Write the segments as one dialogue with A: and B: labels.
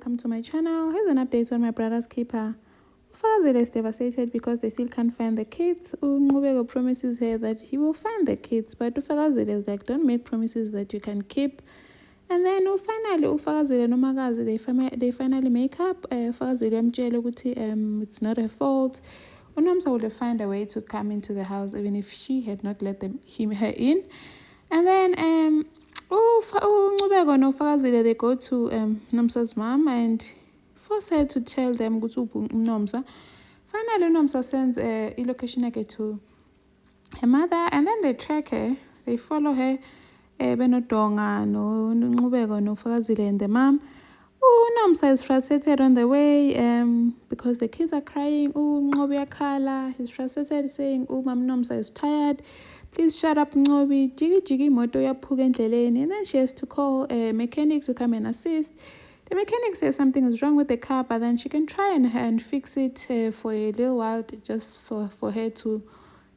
A: welcome to my channel. Here's an update on my brother's keeper. Ufakazile is devastated because they still can't find the kids. Nqubeko promises her that he will find the kids, but Ufakazile is like, don't make promises that you can keep. And then finally Ufakazile nomakazi they finally make up. Ufakazile uyamtshela ukuthi it's not her fault. Unomsa would find a way to come into the house even if she had not let her in. And then uNcubeko noFakazile, they go to Nomsa's mom and force her to tell them ukuthi Nomsa. Finally Nomsa sends a location to her mother, and then they track her, they follow her. Benodonga no Nqubeko noFakazile and the mom. Nomsa is frustrated on the way because the kids are crying. Nqobi uyakhala. He's frustrated saying, Mam Nomsa is tired. Please shut up, Nqobi. Jigi moto yaphuka endleleni. And then she has to call a mechanic to come and assist. The mechanic says something is wrong with the car, but then she can try and fix it for a little while, just so for her to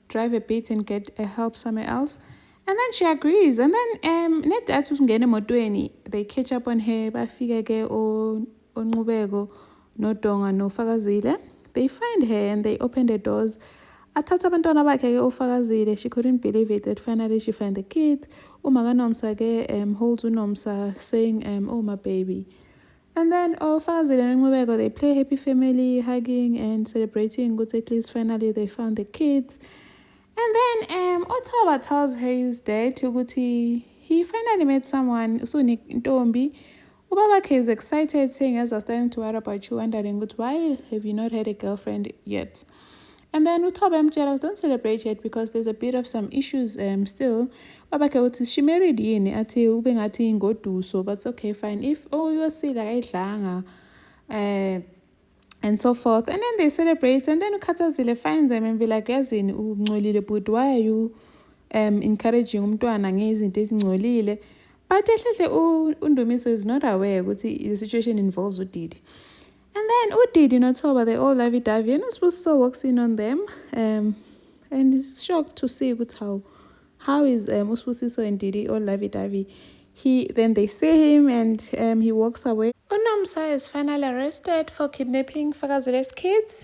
A: drive a bit and get help somewhere else. And then she agrees. And then they catch up on her. Bafika ke Nqubeko noDonga noFakazile. They find her and they open the doors. Athatha abantwana bakhe ke uFakazile. She couldn't believe it that finally she found the kids. Umakanomsa ke holds uNomsa saying, oh my baby. And then Fakazile and Nqubeko, they play happy family, hugging and celebrating. Good, at least finally they found the kids. And then Othoba tells his dad ukuthi he finally met someone, Ntombi. Ubabakhe is excited, saying as I was starting to worry about you, wondering, but why have you not had a girlfriend yet? And then Uthoba mtshela, don't celebrate yet because there's a bit of some issues still. Babakhe uthi she married yini, athi ube ngathi ngoduso, but okay, fine. If you see like ayidlanga, and so forth. And then they celebrate, and then uKhathazile finds them and be like, yazini ungcolile, but why are you encouraging umntwana ngezinto ezingcolile? But uNdumiso is not aware ukuthi the situation involves uDidi. And then uDidi noThoba, they all lovey-dovey, and Usbusiso walks in on them and he's shocked to see how is Usbusiso and Didi all lovey-dovey. Then they see him and he walks away. Nomsa is finally arrested for kidnapping Fakazile's kids.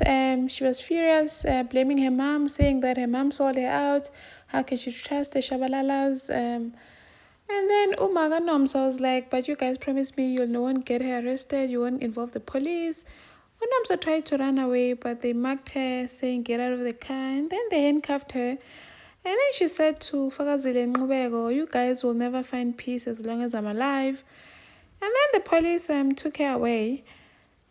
A: She was furious, blaming her mom, saying that her mom sold her out. How can she trust the Shabalalas? And then Umaga Nomsa was like, but you guys promised me you won't get her arrested, you won't involve the police. Nomsa tried to run away, but they mugged her, saying get out of the car, and then they handcuffed her. And then she said to Fakazile and Nqubeko, you guys will never find peace as long as I'm alive. And then the police took her away.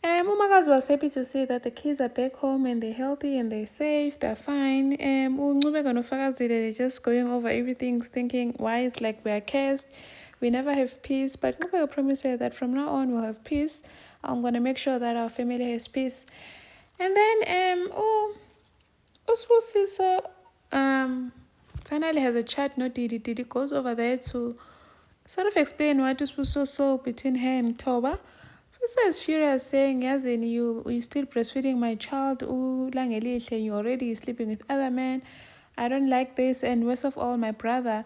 A: Umakazi was happy to see that the kids are back home and they're healthy and they're safe, they're fine. Nqubeko noFakazile, they're just going over everything, thinking, why it's like we're cursed, we never have peace. But Nqubeko promised her that from now on we'll have peace. I'm going to make sure that our family has peace. And then Usbusiso finally has a chat. No, Didi goes over there to sort of explain what Usbusiso saw between her and Thoba. Usbusiso is furious, saying, yazini, you still breastfeeding my child, you're already sleeping with other men. I don't like this, and worst of all, my brother.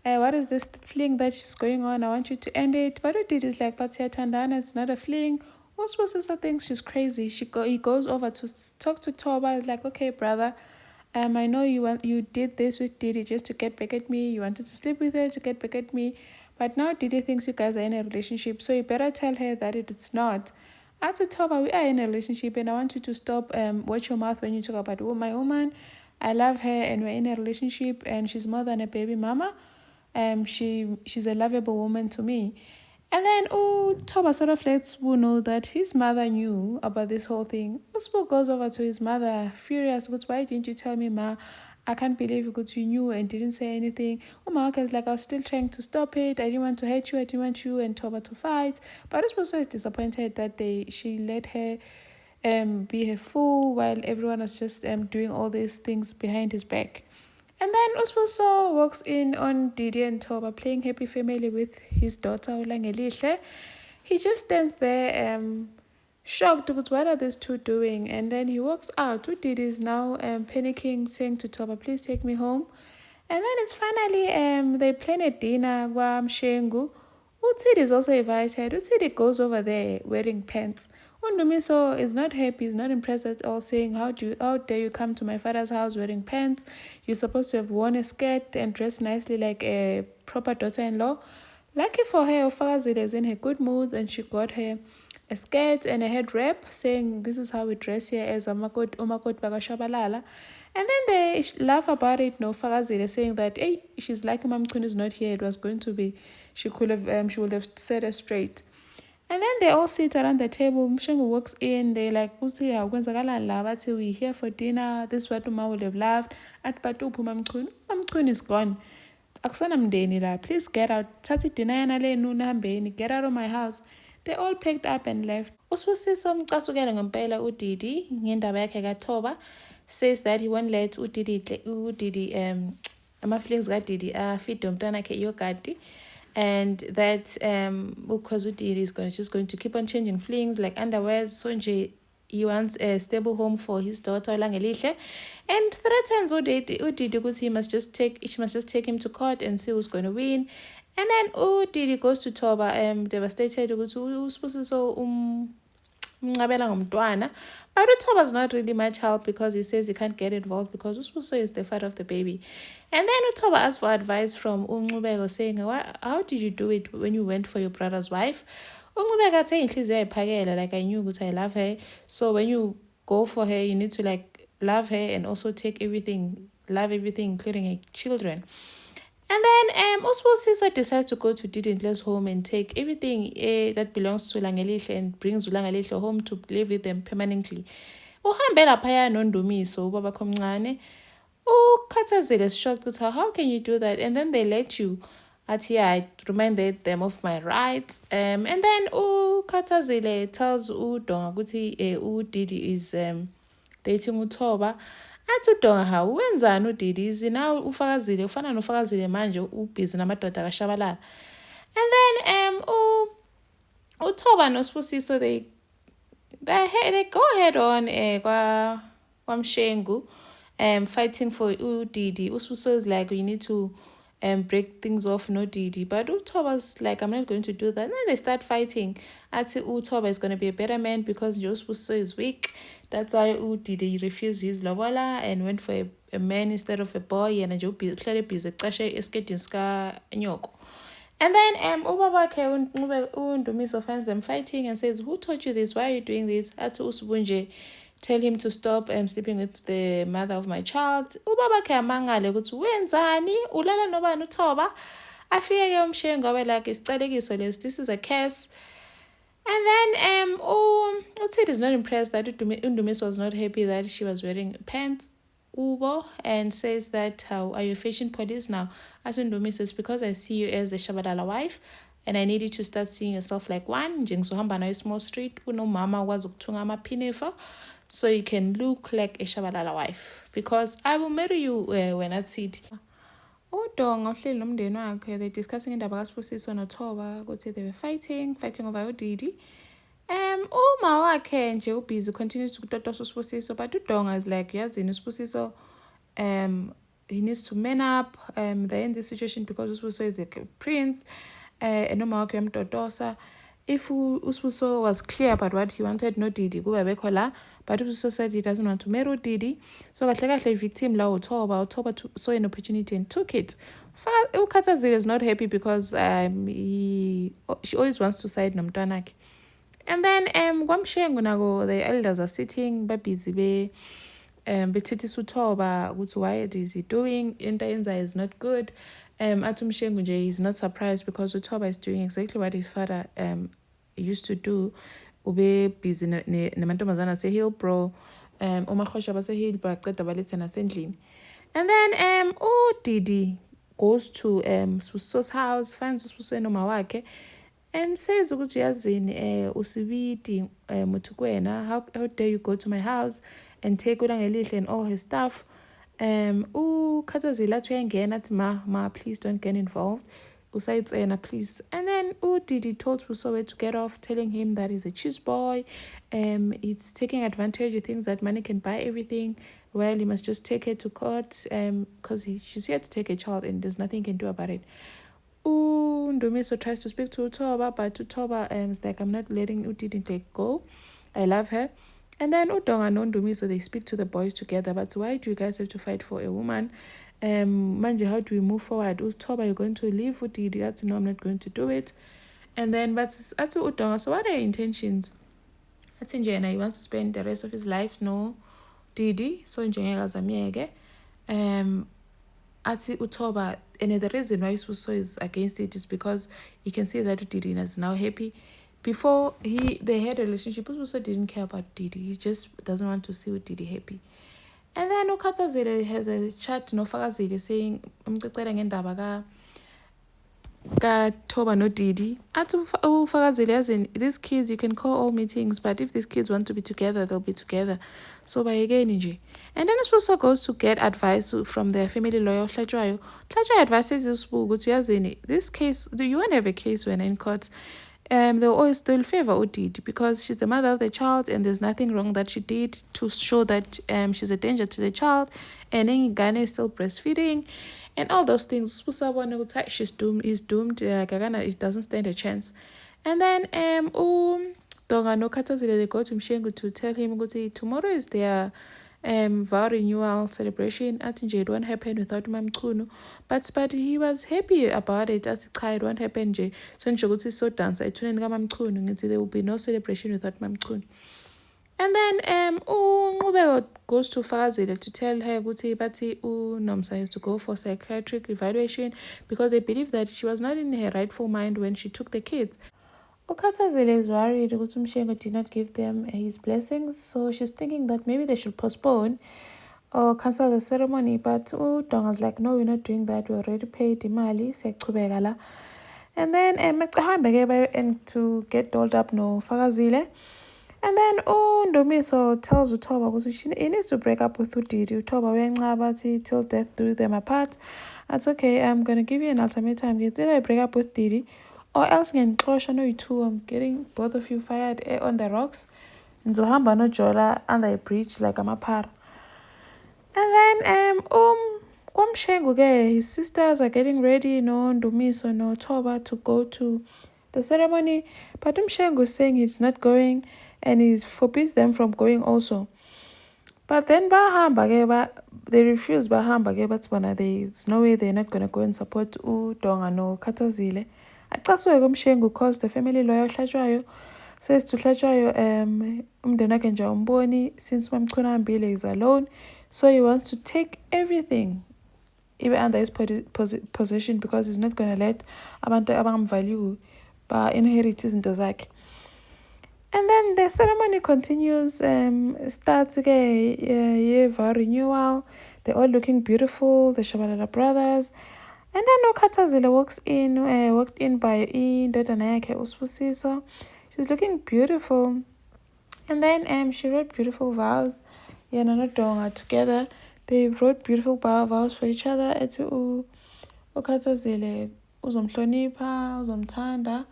A: What is this fling that she's going on? I want you to end it. But what Didi is like, but Tandana, it's not a fling. Usbusiso thinks she's crazy. He goes over to talk to Thoba. He's like, okay, brother, I know you did this with Didi just to get back at me. You wanted to sleep with her to get back at me. But now Didi thinks you guys are in a relationship, so you better tell her that it's not. After Thoba, we are in a relationship, and I want you to stop watch your mouth when you talk about my woman. I love her, and we're in a relationship, and she's more than a baby mama. She's a lovable woman to me. And then Thoba sort of lets Wu know that his mother knew about this whole thing. Usbu goes over to his mother, furious, goes, why didn't you tell me, Ma? I can't believe you knew and didn't say anything. Umaka is like, I was still trying to stop it. I didn't want to hurt you. I didn't want you and Thoba to fight. But Usbu is disappointed that she let her be a fool while everyone was just doing all these things behind his back. And then Usbusiso walks in on Didi and Thoba playing happy family with his daughter Ulangelihle. He just stands there shocked, but what are these two doing? And then he walks out. Didi is now panicking, saying to Thoba, please take me home. And then it's finally they plan a dinner kwa Mshengu. Utidi is also invited. Utidi goes over there wearing pants. Undumiso is not happy, he's not impressed at all, saying, how dare you come to my father's house wearing pants? You're supposed to have worn a skirt and dressed nicely like a proper daughter-in-law. Lucky for her, Ufakazile is in her good moods and she got her a skirt and a head wrap, saying this is how we dress here as umakoti bakashabalala. And then they laugh about it, no Fakazile, saying that hey, she's lucky Mam Queen is not here. It was going to be, she would have set her straight. And then they all sit around the table. Mshengu walks in. They like, Uti, we're here for dinner. This is what Uma would have loved. At Patupu Mamkun. Mamkun is gone. Akusana mdeni la. Please get out. Tati dinner yanale nuna hambeni. Get out of my house. They all picked up and left. Usibusiso mcasukela ngempela uDidi ngendaba yakhe kaThoba says that he won't let uDidi ama-feelings kaDidi afide umntwana wakhe iyogadi. And that because Udiri is just going to keep on changing flings like underwears. So he wants a stable home for his daughter Langelihle, and threatens Udidi she must just take him to court and see who's going to win. And then Udidi goes to Thoba devastated ukuthi Ngabela ngomntwana. But Thoba's not really much help because he says he can't get involved because Uspuso is the father of the baby. And then Thoba asks for advice from Ungubeko saying, how did you do it when you went for your brother's wife? Ungubeko saying, like I knew I love her. So when you go for her, you need to like love her and also love everything, including her children. And then Usbusiso decides to go to Didintle's home and take everything that belongs to Langelihle and brings Langelihle home to live with them permanently. Uhambela phaya noNdumiso ubaba komncane. Ukhathazile is shocked with her. How can you do that? And then they let you. I reminded them of my rights. And then Ukhathazile tells Udonga ukuthi uDidi is dating Uthoba. Athi uDonga wenzani uDidi izina ufakazile ufana nofakazile manje ubhizi namadoda akashabalala. And then Uthoba noSibusiso they go head on kwaMshengu fighting for uDidi. Usibusiso is like, you need to break things off no Didi, but Uthoba's like, I'm not going to do that. And then they start fighting. Athi Uthoba is going to be a better man because Usibusiso is weak. That's why Didi refused his lobola and went for a man instead of a boy. And and then Ubabakhe Undumiso finds them fighting and says, who taught you this? Why are you doing this? Athi Usibunje tell him to stop sleeping with the mother of my child. Ubabakhe amangale ukuthi wenzani ulala nobani uThoba. Afike uMshengu abe like isicelekiso lesi, this is a curse. And then Utsid is not impressed that Undumiso was not happy that she was wearing pants. Ubo and says that, how are you fashion police now? As Undumiso says, because I see you as a Shabalala wife and I need you to start seeing yourself like one. Jengsuhamba na small street uno mama was uktunga amaphinifa, so you can look like a Shabalala wife because I will marry you when I see it. Udonga uhleli nomndeni wakhe, they discussing indaba kaSibusiso noThoba ukuthi they were fighting over uDidi. Uma wakhe nje ubhizi continues ukutotosa uSibusiso, but uDonga is like, yazini uSibusiso he needs to man up. They're in this situation because Usibusiso is like a prince and noma wakhe uyamtotosa. If Usibusiso was clear about what he wanted, no Didi kube bekho la, but Usibusiso said he doesn't want to marry Didi. So kahle victim la uThoba saw an opportunity and took it. Ukhathazile is not happy because she always wants to side nomntwanakhe. And then kwaMshengu nako the elders are sitting busy bethethisa uThoba ukuthi why is he doing into enza is not good. Athi uMshengu nje is not surprised because uThoba is doing exactly what his father used to do. Ube busy nemantombazana aseHillbrow, uMakhosha baseHillbrow aqeda baletha nasendlini. And then uDidi goes to Sibusiso's house, finds uSibusiso noma wakhe, says ukuthi yazini usibiti mutukwena, how dare you go to my house and take uLangelihle and all his stuff. Ukhathazile athi uyangena athi ma please don't get involved, usayitsena please. And then uDidi told Sibusiso to get off, telling him that he's a cheese boy, it's taking advantage, he thinks that money can buy everything. Well, he must just take her to court because she's here to take a child and there's nothing he can do about it. Ndumiso tries to speak to Utoba, but Utoba is like, I'm not letting Udidi go. I love her. And then Udonga and Ndumiso, they speak to the boys together. But why do you guys have to fight for a woman? Manje, how do we move forward? Utoba, you're going to leave Udidi. That's no, I'm not going to do it. And then, but Atu Udonga, so what are your intentions? That's in Jena, he wants to spend the rest of his life no Didi. So in Jena, Ati Utoba, and the reason why Suso is against it is because you can see that Didi is now happy. Before they had a relationship, Suso didn't care about Didi. He just doesn't want to see Didi happy. And then Ukhathazile has a chat no Fakazile saying, Toba no Didi. As in these kids, you can call all meetings, but if these kids want to be together, they'll be together. So by again, and then also goes to get advice from their family lawyer, Tlajoyo. Tlajoyo advises this case, you won't have a case when in court. They'll always still favor Udidi because she's the mother of the child and there's nothing wrong that she did to show that she's a danger to the child, and then Ghana is still breastfeeding and all those things. She's doomed, is doomed, it doesn't stand a chance. And then Donga no Katazile, they go to Mshengu to tell him tomorrow is their vow renewal celebration. Atinje, it won't happen without Mamkunu. But he was happy about it. As it won't happen nje. So nje so dance ayithuneni kaMamkunu. There will be no celebration without Mamkunu. And then Nqubeko goes to Fakazile to tell her ukuthi bathi uNomsa has to go for psychiatric evaluation because they believe that she was not in her rightful mind when she took the kids. Ukhathazile is worried ukuthi Mshengu did not give them his blessings, so she's thinking that maybe they should postpone or cancel the ceremony. But Donga's like, no, we're not doing that. We already paid imali, siyachubeka la. And then and to get dolled up no Fakazile. And then Ndumiso tells Utoba he needs to break up with Udidi. Utoba wencaba till death do them apart. That's okay. I'm gonna give you an ultimatum. Either I break up with Didi, or else I know you two. I'm getting both of you fired on the rocks. Nzohamba no jola under a bridge like I'm a par. And then Kwamshengu, his sisters are getting ready. No Ndumiso, no Utoba to go to the ceremony, but Mshengu is saying he's not going and he forbids them from going also. But then they refuse but there's no way they're not going to go and support Donga no Katazile. Axasuke Mshengu calls the family lawyer Tlajoyo, says to Tlajoyo umndeni wakhe nje umboni since Mamchuna Mbile is alone, so he wants to take everything even under his possession because he's not going to let abantu abangamvalue inherit izinto zakhe. And then the ceremony continues, starts vow renewal. They're all looking beautiful, the Shabalala brothers. And then Ukhathazile walked in by indodana yakhe uSibusiso. She's looking beautiful. And then she wrote beautiful vows. Donga together. They wrote beautiful vows for each other. Ukhathazile uzomhlonipha, uzomthanda.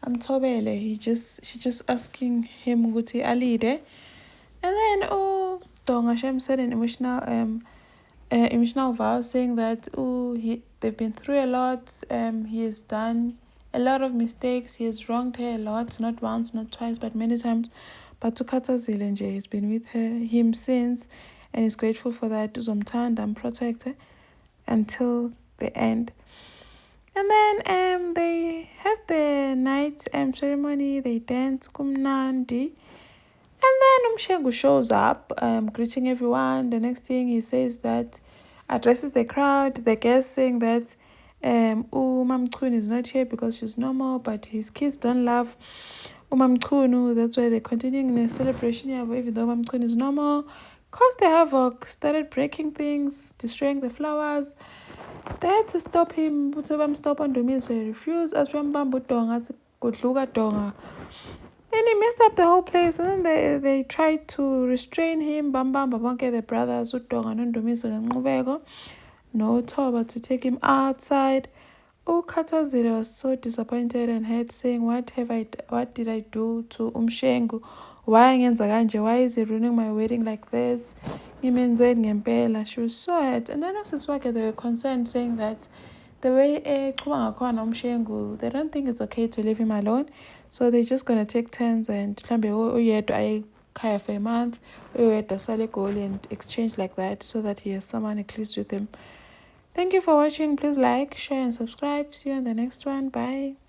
A: Amthobele, she just asking him ukuthi alide. And then Donga Shem said an emotional vow saying that they've been through a lot. He has done a lot of mistakes. He has wronged her a lot, not once, not twice, but many times. But Ukhathazile nje has been with him since, and is grateful for that. Uzomthanda and protect her until the end. And then they have the night ceremony, they dance kumnandi. And then Mshengu shows up, greeting everyone. The next thing he says that, addresses the crowd, the guests, saying that Mamchunu is not here because she's normal, but his kids don't love Mamchunu. That's why they're continuing the celebration here, even though Mamchunu is normal. Caused the havoc, started breaking things, destroying the flowers. They had to stop him, stop on Ndumiso, so he refused. As Donga, and he messed up the whole place. And then they tried to restrain him. The brothers, Donga, Ndumiso, and Nqubeko, no Toba to take him outside. Ukhathazile was so disappointed and hurt, saying, what did I do to Mshengu? Why is he ruining my wedding like this? She was so hurt. And then also they were concerned, saying that the way they don't think it's okay to leave him alone, so they're just gonna take turns and mhlawumbe oyedwa for a month, oyedwa sale eGoli, and exchange like that so that he has someone at least with him. Thank you for watching. Please like, share and subscribe. See you on the next one. Bye.